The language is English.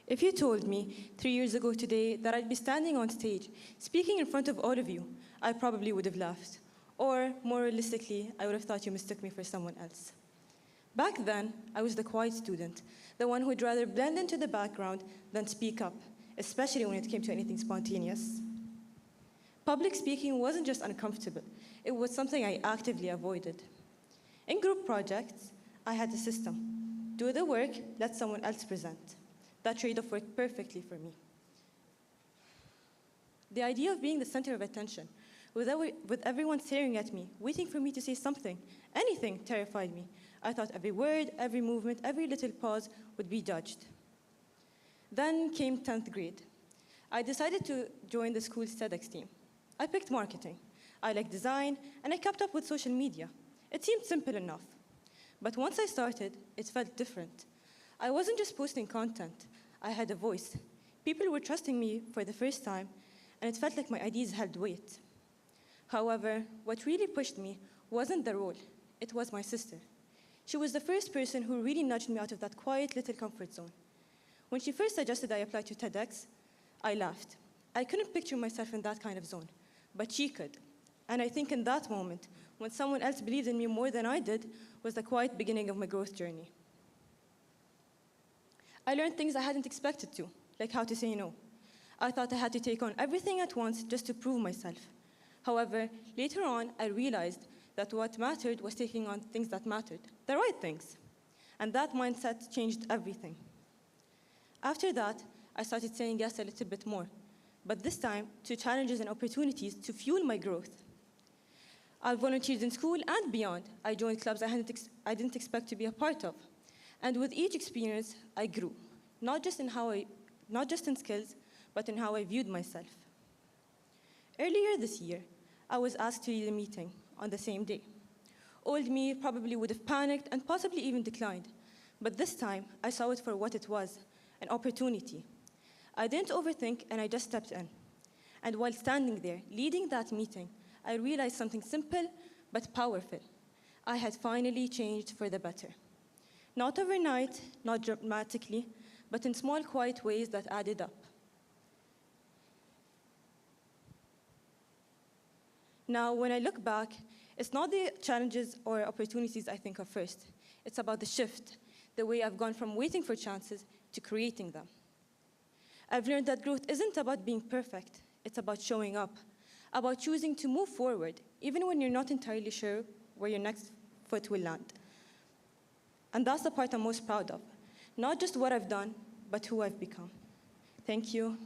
If you told me 3 years ago today that I'd be standing on stage, speaking in front of all of you, I probably would have laughed. Or, more realistically, I would have thought you mistook me for someone else. Back then, I was the quiet student, the one who'd rather blend into the background than speak up, especially when it came to anything spontaneous. Public speaking wasn't just uncomfortable, it was something I actively avoided. In group projects, I had a system. Do the work, let someone else present. That trade-off worked perfectly for me. The idea of being the center of attention, with everyone staring at me, waiting for me to say something, anything, terrified me. I thought every word, every movement, every little pause would be judged. Then came 10th grade. I decided to join the school's TEDx team. I picked marketing. I liked design, and I kept up with social media. It seemed simple enough. But once I started, it felt different. I wasn't just posting content. I had a voice. People were trusting me for the first time, and it felt like my ideas held weight. However, what really pushed me wasn't the role. It was my sister. She was the first person who really nudged me out of that quiet little comfort zone. When she first suggested I apply to TEDx, I laughed. I couldn't picture myself in that kind of zone, but she could. And I think in that moment, when someone else believed in me more than I did, was the quiet beginning of my growth journey. I learned things I hadn't expected to, like how to say no. I thought I had to take on everything at once just to prove myself. However, later on, I realized that what mattered was taking on things that mattered, the right things. And that mindset changed everything. After that, I started saying yes a little bit more, but this time to challenges and opportunities to fuel my growth. I volunteered in school and beyond. I joined clubs I didn't expect to be a part of. And with each experience, I grew, not just in skills, but in how I viewed myself. Earlier this year, I was asked to lead a meeting on the same day. Old me probably would have panicked and possibly even declined. But this time, I saw it for what it was, an opportunity. I didn't overthink, and I just stepped in. And while standing there, leading that meeting, I realized something simple but powerful. I had finally changed for the better. Not overnight, not dramatically, but in small, quiet ways that added up. Now, when I look back, it's not the challenges or opportunities I think of first. It's about the shift, the way I've gone from waiting for chances to creating them. I've learned that growth isn't about being perfect. It's about showing up, about choosing to move forward, even when you're not entirely sure where your next foot will land. And that's the part I'm most proud of. Not just what I've done, but who I've become. Thank you.